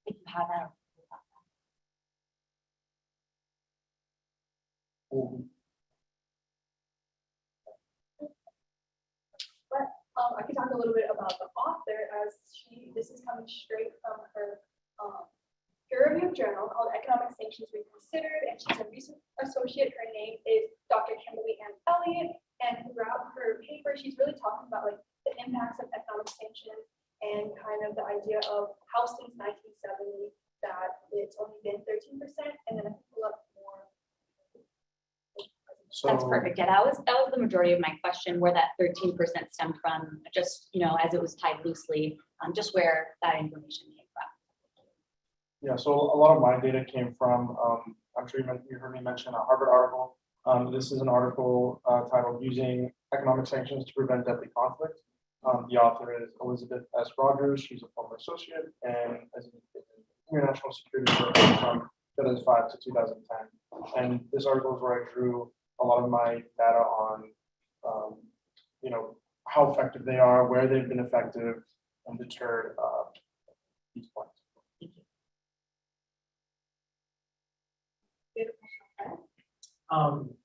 If you have that. But I could talk a little bit about the author, as this is coming straight from her peer-reviewed journal called Economic Sanctions Reconsidered, and she's a research associate. Her name is Dr. Kimberly Ann Elliott, and throughout her paper, she's really talking about like the impacts of economic sanctions and kind of the idea of how since 1970 that it's only been 13%, and then I can pull up more. So That's perfect. Yeah, that was the majority of my question, where that 13% stemmed from, just as it was tied loosely, just where that information came from. yeah, so a lot of my data came from, I'm sure you heard me mention a Harvard article. This is an article titled "Using Economic Sanctions to Prevent Deadly Conflict." The author is Elizabeth S. Rogers. She's a former associate and as an international security researcher from 2005 to 2010. And this article is where I drew a lot of my data on, how effective they are, where they've been effective, and deterred these points.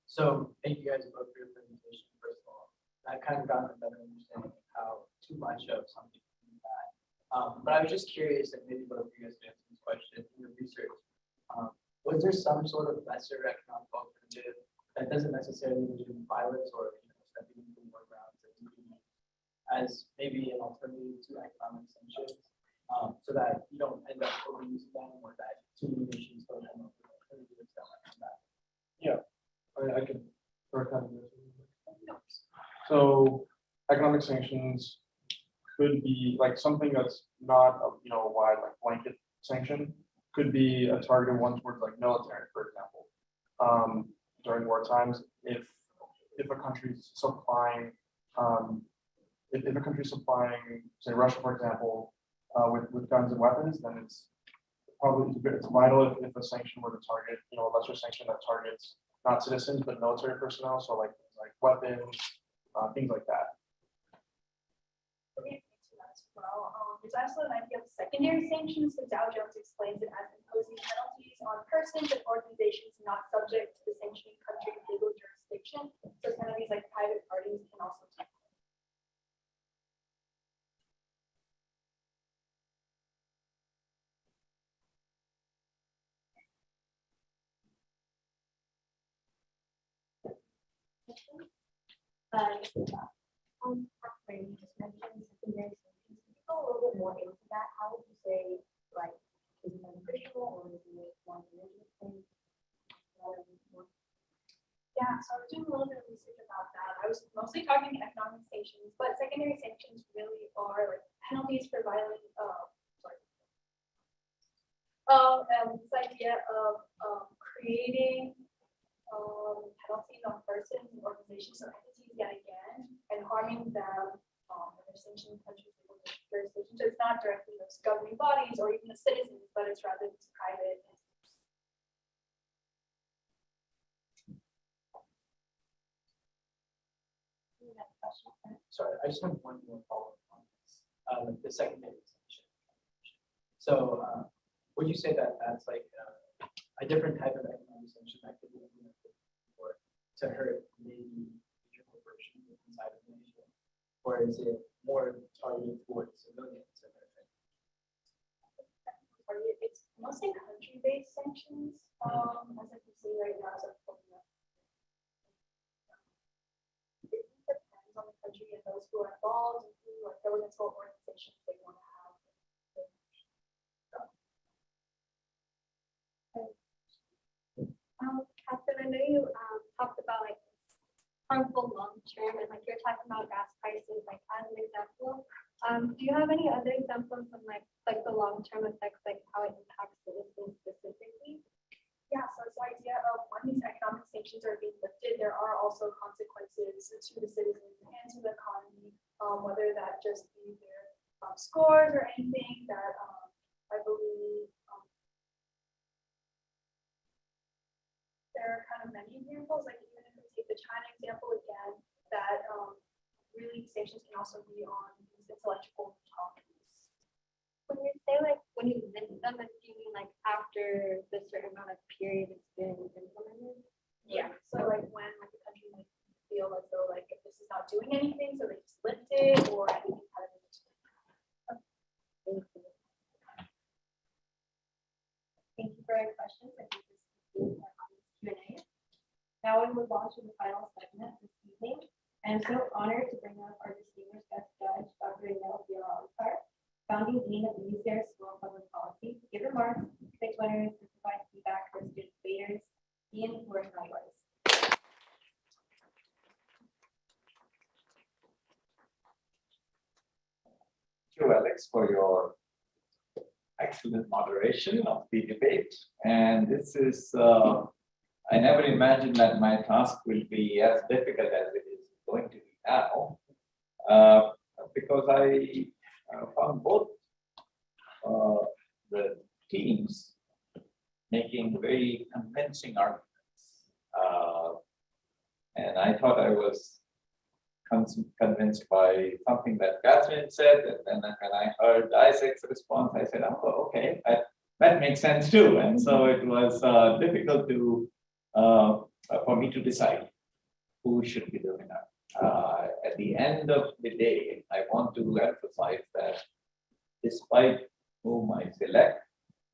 So thank you guys both for your presentation. First of all, I kind of got a better understanding of how too much of something can be bad. But I was just curious, and maybe both of you guys can answer this question in your research. Was there some sort of lesser economic alternative that doesn't necessarily mean violence or stepping into more grounds that you can use as maybe an alternative to economic sanctions, so that you don't end up overusing them or that too many nations don't end up with alternatives that might come back? Yeah, I can start kind of this. So economic sanctions could be like something that's not a, a wide like blanket sanction, could be a targeted one towards like military, for example. During war times, if a country's supplying, if a country's supplying, say Russia, for example, with guns and weapons, then it's vital if a sanction were to target, a lesser sanction that targets not citizens but military personnel, so like weapons, things like that. Okay, thanks for that as well. There's also an idea of secondary sanctions, so Dow Jones explains it as imposing penalties on persons and organizations not subject to the sanctioning country's legal jurisdiction. So some of these like private parties can also take. After you just mentioned secondary sanctions, can you go a little bit more into that? How would you say, like, is it beneficial or is it one religious thing? Yeah, so I was doing a little bit of research about that. I was mostly talking economic sanctions, but secondary sanctions really are like penalties for violating, this idea of creating penalties on persons and organizations or entities yet again and harming them in their sanctioned countries' jurisdiction. So it's not directly those governing bodies or even the citizens, but it's rather these private entities. Sorry, I just have one more follow-up on this, the secondary sanction. So, would you say that that's like a different type of economic sanction that could be implemented for to hurt maybe major corporations inside of the nation, or is it more targeted towards civilians? It's mostly country-based sanctions, as I can see right now. As I'm pulling up. It depends on the country and those who are involved and who are governmental organizations they want to have. Catherine, I know you talked about like harmful long term and like you're talking about gas prices like as an example. Do you have any other examples of like the long term effects, like how it impacts citizens specifically? Yeah, so it's the idea of when these economic sanctions are being lifted, there are also consequences to the citizens and to the economy, whether that just be their scores or anything that I believe there are kind of many examples, like even if we take the China example again, that really sanctions can also be on these intellectual properties. When you say like when you lift them, do you mean like after the certain amount of period it's been implemented? Yeah. So like when like the country might feel as though like if this is not doing anything, so they just lift it or anything kind of. Thank you for your questions. I think this concludes our Q&A. Now we move on to the final segment this evening. I am so honored to bring up our distinguished guest judge, Dr. Unilateral, founding dean of the UCR School of Public Policy, to give remarks, pick winners, and provide feedback for student debaters. Ian, the floor is now yours. Thank you, Alex, for your excellent moderation of the debate. And this is, I never imagined that my task will be as difficult as it is going to be now, because I found both the teams making very convincing arguments. And I thought I was convinced by something that Catherine said, and then when I heard Isaac's response, I said, oh, okay, that makes sense too. And so it was difficult to for me to decide who should be the winner. At the end of the day, I want to emphasize that despite whom I select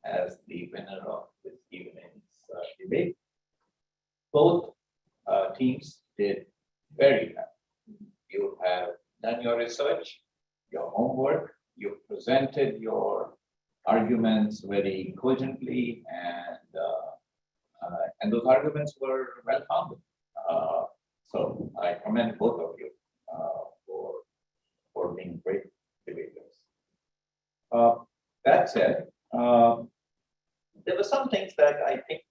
as the winner of this evening's debate, both teams did very well. You have done your research, your homework, you presented your arguments very cogently, and those arguments were well founded. So I commend both of you for being great debaters. that said, there were some things that I think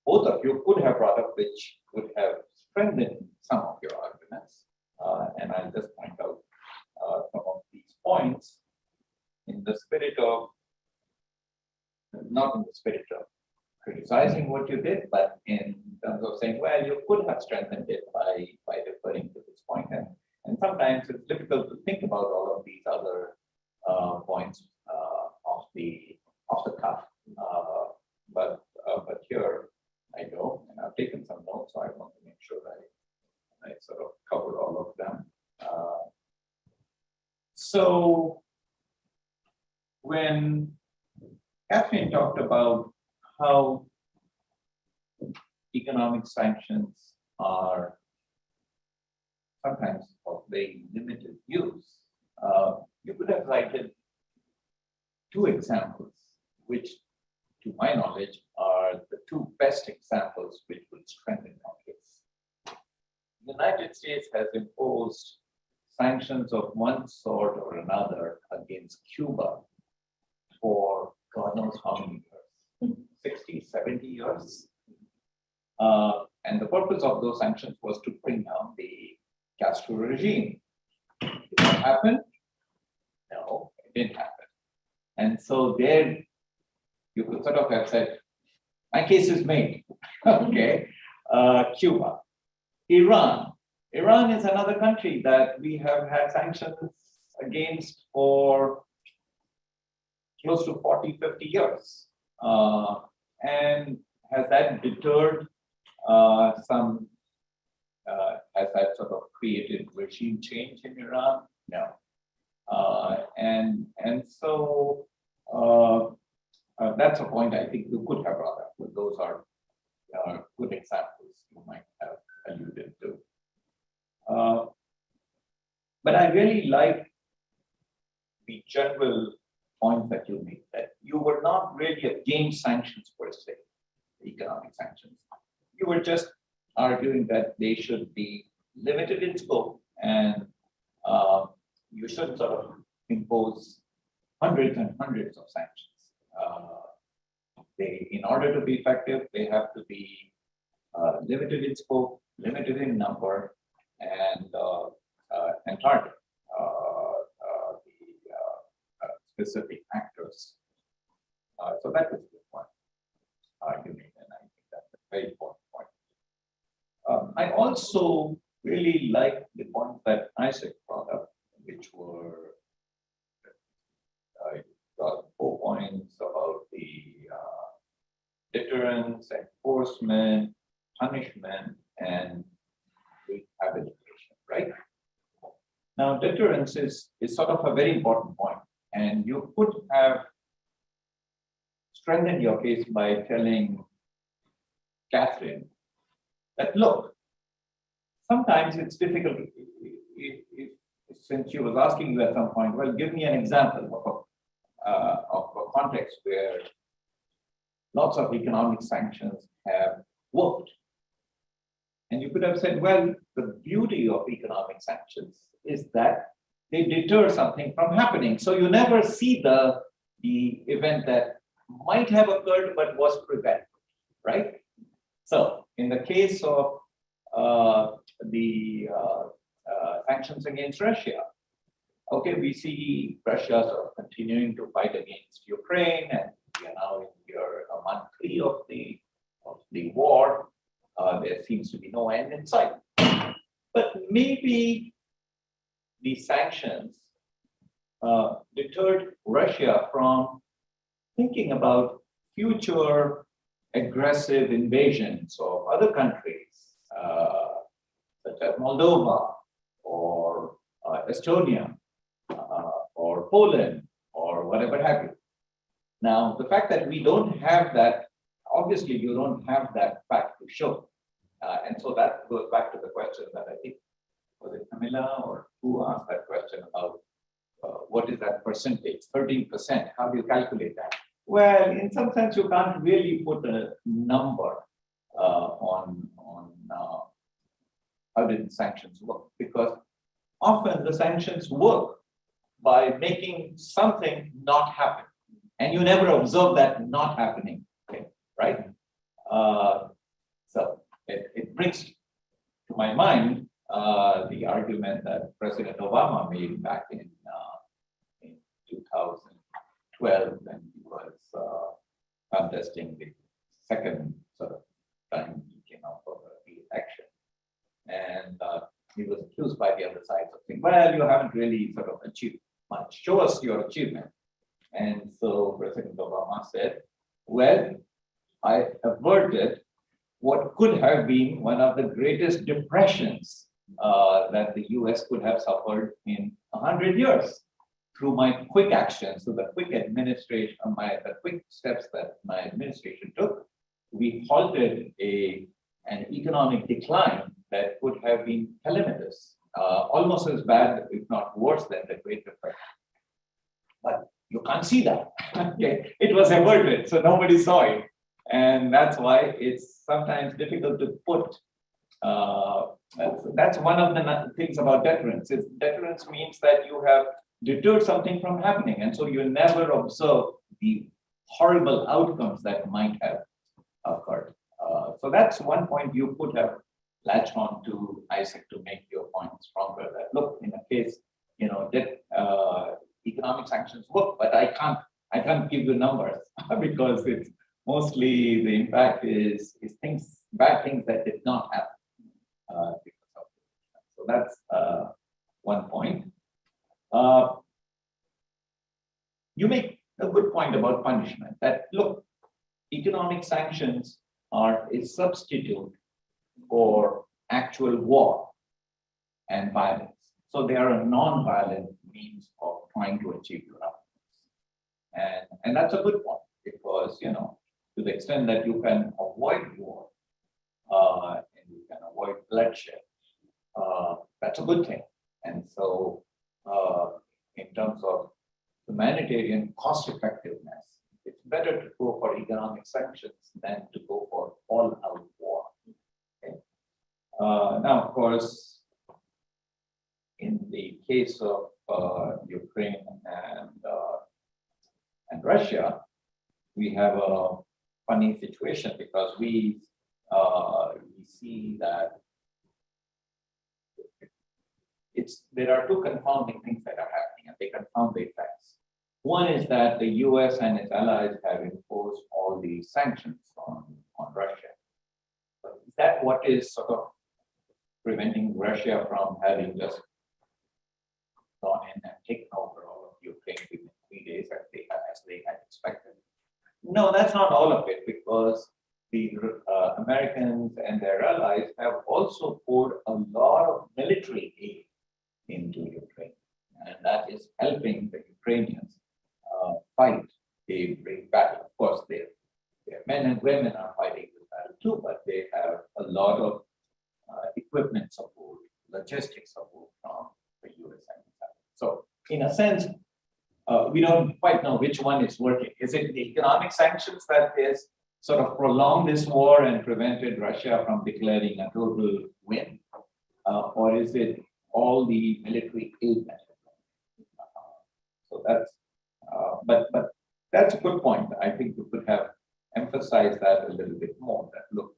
both of you could have brought up, which would have strengthened some of your arguments. And I'll just point out some of these points in the spirit of, not in the spirit of criticizing what you did, but in terms of saying, well, you could have strengthened it by referring to this point. And sometimes it's difficult to think about all of these other points off the cuff. But here I go, and I've taken some notes, so I want to make sure I sort of cover all of them. So when Catherine talked about how economic sanctions are sometimes of very limited use, you could have cited two examples, which, to my knowledge, are the two best examples which would strengthen our case. The United States has imposed sanctions of one sort or another against Cuba for God knows how many years, 60, 70 years. And the purpose of those sanctions was to bring down the Castro regime. Did that happen? No, it didn't happen. And so there you could sort of have said, my case is made. Okay. Cuba. Iran. Iran is another country that we have had sanctions against for close to 40, 50 years. And has that deterred some, has that sort of created regime change in Iran? No. And so that's a point I think you could have brought up. Those are good examples you might have alluded to. But I really like the general point that you made, that you were not really against sanctions per se, economic sanctions. You were just arguing that they should be limited in scope, and you shouldn't sort of impose hundreds and hundreds of sanctions. In order to be effective, they have to be limited in scope, limited in number, and target the specific actors. So that was a good point you made, and I think that's a very important point. I also really like the point that Isaac brought up, which were got 4 points about the deterrence, enforcement, punishment, and rehabilitation, right? Now, deterrence is sort of a very important point, and you could have strengthened your case by telling Catherine that, look, sometimes it's difficult, since she was asking you at some point, well, give me an example of a context where lots of economic sanctions have worked. And you could have said, well, the beauty of economic sanctions is that they deter something from happening. So you never see the event that might have occurred but was prevented, right? So in the case of the sanctions against Russia, okay, we see Russia sort of continuing to fight against Ukraine, and we are now in year 3 of the war. There seems to be no end in sight. But maybe the sanctions deterred Russia from thinking about future aggressive invasions of other countries, such as Moldova or Estonia or Poland or whatever have you. Now, the fact that we don't have that, obviously you don't have that fact to show. And so that goes back to the question that I think, was it Camilla or who asked that question about what is that percentage, 13%, how do you calculate that? Well, in some sense, you can't really put a number on how did the sanctions work, because often the sanctions work by making something not happen. and you never observe that not happening, okay, right? So it brings to my mind the argument that President Obama made back in 2012 when he was contesting the second sort of time he came out for the election. And he was accused by the other side of saying, well, you haven't really sort of achieved much. Show us your achievement. And so President Obama said, well, I averted what could have been one of the greatest depressions that the US could have suffered in 100 years through my quick actions, through the quick administration, the quick steps that my administration took. We halted an economic decline that could have been calamitous, almost as bad, if not worse, than the Great Depression. But you can't see that. Okay. It was averted, so nobody saw it. And that's why it's sometimes difficult to put. That's one of the things about deterrence. Deterrence means that you have deterred something from happening. And so you never observe the horrible outcomes that might have occurred. So that's one point you could have latched on to, Isaac, to make your point stronger. That look, in a case, that economic sanctions work, but I can't give you numbers because it's mostly the impact is bad things that did not happen. So that's one point. You make a good point about punishment. That look, economic sanctions are a substitute for actual war and violence. So they are a non-violent means of trying to achieve your outcomes. And that's a good point because, to the extent that you can avoid war and you can avoid bloodshed, that's a good thing. And so in terms of humanitarian cost effectiveness, it's better to go for economic sanctions than to go for all-out war. Okay? Now, of course, in the case of Ukraine and Russia, we have a funny situation because we see that there are two confounding things that are happening, and they confound the effects. One is that the US and its allies have imposed all these sanctions on Russia. But is that what is sort of preventing Russia from having just gone in and taken over all of Ukraine within 3 days as they had expected? No, that's not all of it, because the Americans and their allies have also poured a lot of military aid into Ukraine, and that is helping the Ukrainians fight a brave battle. Of course, their men and women are fighting the battle too, but they have a lot of equipment support, logistics support from the US. So, in a sense, we don't quite know which one is working. Is it the economic sanctions that is sort of prolonged this war and prevented Russia from declaring a total win, or is it all the military aid that has gone? So that's, but that's a good point. I think we could have emphasized that a little bit more. That look,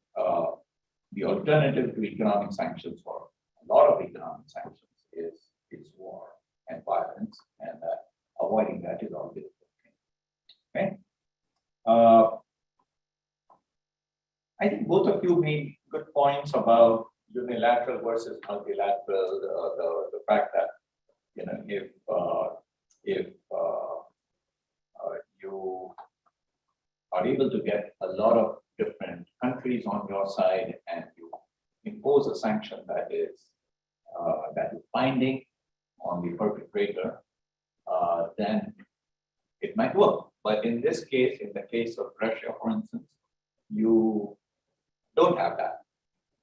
the alternative to economic sanctions, or a lot of economic sanctions, is war and violence, and avoiding that is always a good thing. Okay. I think both of you made good points about unilateral versus multilateral. The fact that if you are able to get a lot of different countries on your side and you impose a sanction that is binding on the perpetrator, then it might work. But in this case, in the case of Russia, for instance, you don't have that.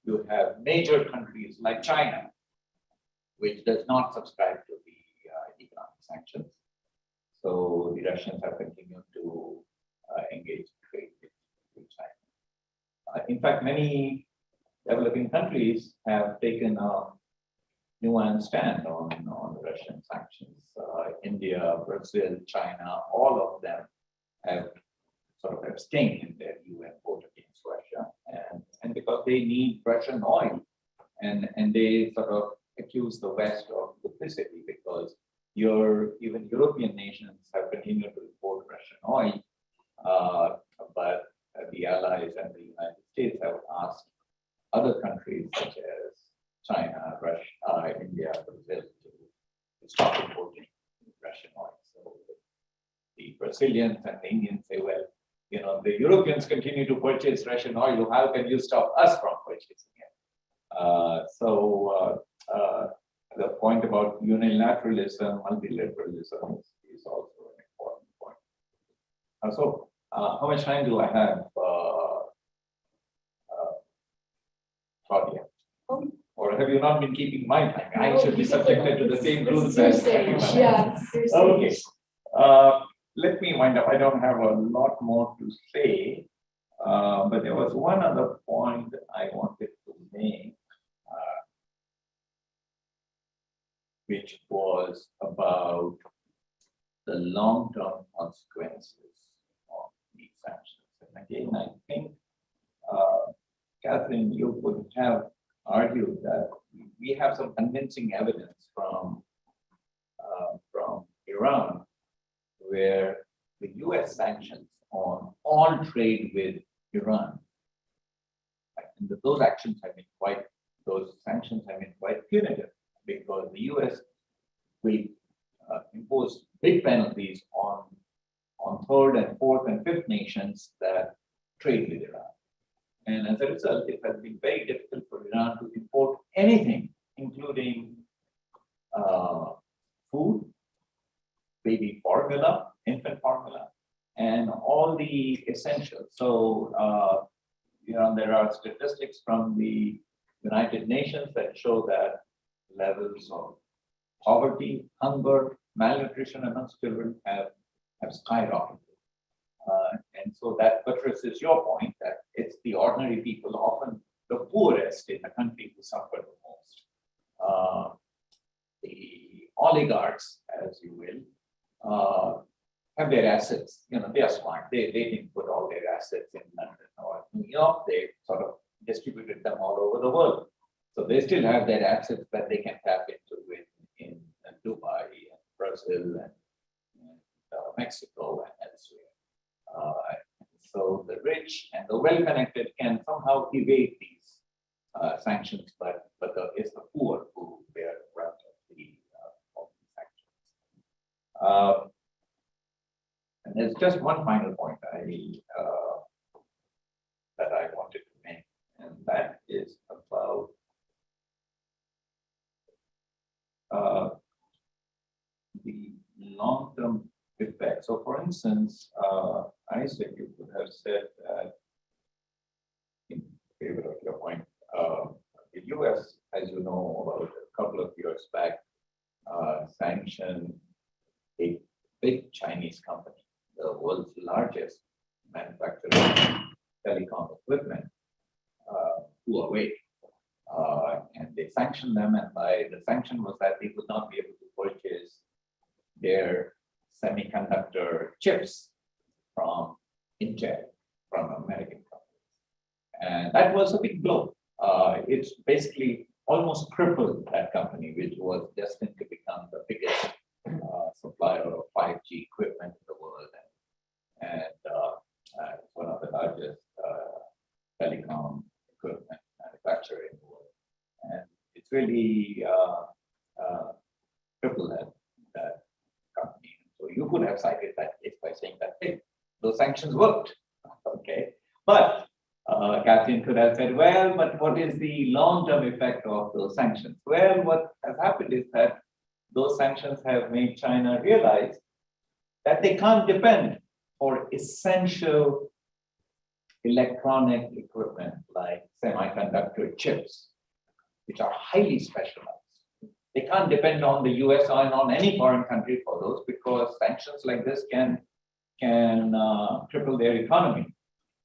You have major countries like China, which does not subscribe to the economic sanctions. So the Russians have continued to engage in trade with China. In fact, many developing countries have taken a nuanced stand on the Russian sanctions. India, Brazil, China, all of them have sort of abstained in their UN vote against Russia, and because they need Russian oil, and they sort of accuse the West of duplicity because even European nations have continued to import Russian oil, but the Allies and the United States have asked other countries such as China, Russia, India, Brazil to stop importing Russian oil. So the Brazilians and the Indians say, well, you know, the Europeans continue to purchase Russian oil. How can you stop us from purchasing it? The point about unilateralism, multilateralism is also an important point. How much time do I have, Claudia? Or have you not been keeping my time? I should be subjected to the same rules as everyone else. Yeah. Okay. Let me wind up. I don't have a lot more to say, but there was one other point I wanted to make, which was about the long-term consequences of these sanctions. And again, I think, Catherine, you could have argued that we have some convincing evidence from Iran, where the US sanctions on all trade with Iran, and those sanctions have been quite punitive, because the US will impose big penalties on third and fourth and fifth nations that trade with Iran. And as a result, it has been very difficult for Iran to import anything, including food, baby formula, infant formula, and all the essentials. So, there are statistics from the United Nations that show that levels of poverty, hunger, malnutrition amongst children have skyrocketed. And so that buttresses your point that it's the ordinary people, often the poorest in the country, who suffer the most. The oligarchs, as you will, have their assets. They are smart. They didn't put all their assets in London or New York. They sort of distributed them all over the world. So they still have their assets that they can tap into in Dubai and Brazil and Mexico and elsewhere. So the rich and the well-connected can somehow evade these sanctions, but it's the poor who bear the brunt of the sanctions. And there's just one final point that I wanted to make, and that is about the long-term effect. So, for instance, Isaac, you could have said that, in favor of your point, the US, as you know, about a couple of years back, sanctioned a big Chinese company, the world's largest manufacturer of telecom equipment, Huawei. And they sanctioned them, and by the sanction was that they would not be able to purchase their semiconductor chips from Intel, from American companies. And that was a big blow. It's basically almost crippled that company, which was destined to become the biggest supplier of 5G equipment in the world, and one of the largest telecom equipment manufacturer in the world. And it's really crippled that company. So you could have cited that case by saying that, hey, those sanctions worked. Okay. But Catherine could have said, well, but what is the long-term effect of those sanctions? Well, what has happened is that those sanctions have made China realize that they can't depend for essential electronic equipment like semiconductor chips, which are highly specialized. They can't depend on the US or on any foreign country for those, because sanctions like this can cripple their economy.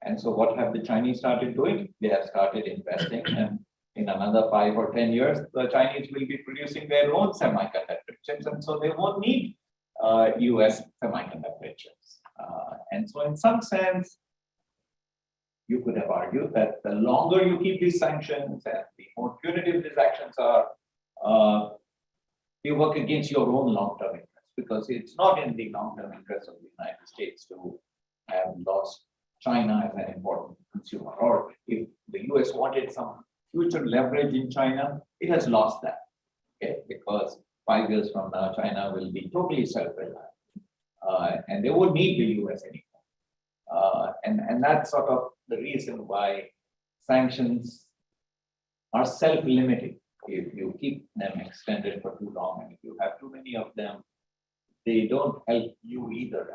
And so what have the Chinese started doing? They have started investing, and in another 5 or 10 years, the Chinese will be producing their own semiconductor chips, and so they won't need US semiconductor chips. And so in some sense, you could have argued that the longer you keep these sanctions and the more punitive these actions are, you work against your own long-term interests, because it's not in the long-term interest of the United States to have lost China as an important consumer. Or if the US wanted some future leverage in China, it has lost that. Okay, because 5 years from now, China will be totally self-reliant, and they won't need the US anymore. And that's sort of the reason why sanctions are self-limiting. If you keep them extended for too long, and if you have too many of them, they don't help you either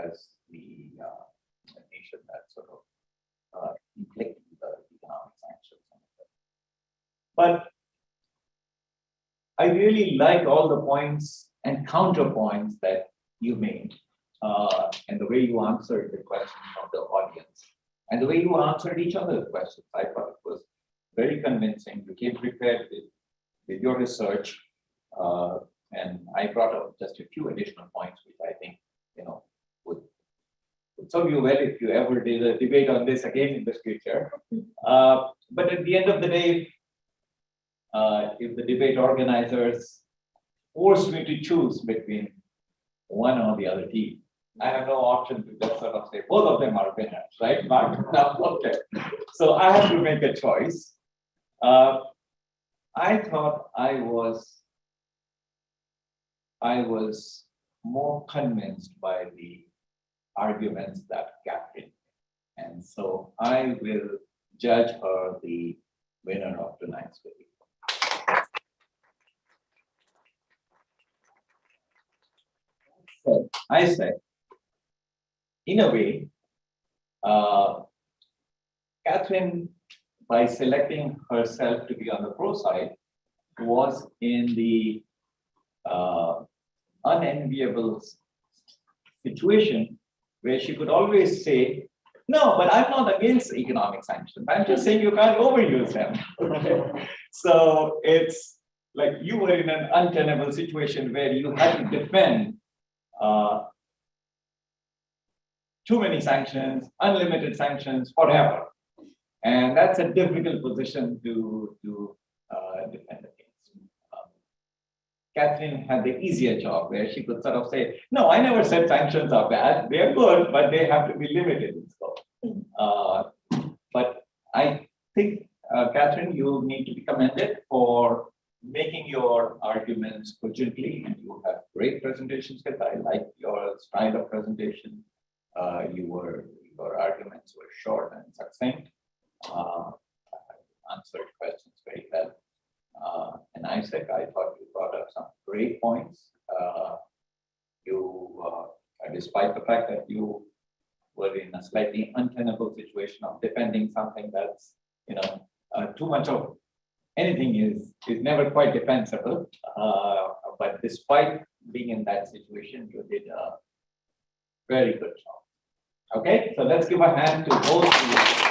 as the nation that sort of inflicting the economic sanctions. But I really like all the points and counterpoints that you made, and the way you answered the questions from the audience, and the way you answered each other's questions. I thought it was very convincing. You came prepared with your research, and I brought up just a few additional points, which I think would serve you well if you ever did a debate on this again in the future. But at the end of the day, if the debate organizers force me to choose between one or the other team, I have no option to just sort of say both of them are winners, right, Mark? No, okay. So I have to make a choice. I thought I was more convinced by the arguments that Catherine, and so I will judge her the winner of tonight's video. So I said, in a way, Catherine, by selecting herself to be on the pro side, was in the unenviable situation where she could always say, no, but I'm not against economic sanctions. I'm just saying you can't overuse them. So it's like you were in an untenable situation where you had to defend too many sanctions, unlimited sanctions forever. And that's a difficult position to defend against. Catherine had the easier job where she could sort of say, no, I never said sanctions are bad. They're good, but they have to be limited in scope. But I think, Catherine, you need to be commended for making your arguments cogently, and you have great presentations. I like your style of presentation. Your arguments were short and succinct. Answered questions very well. And Isaac, I thought you brought up some great points. Despite the fact that you were in a slightly untenable situation of defending something that's, too much of anything is never quite defensible. But despite being in that situation, you did a very good job. Okay, so let's give a hand to both of you.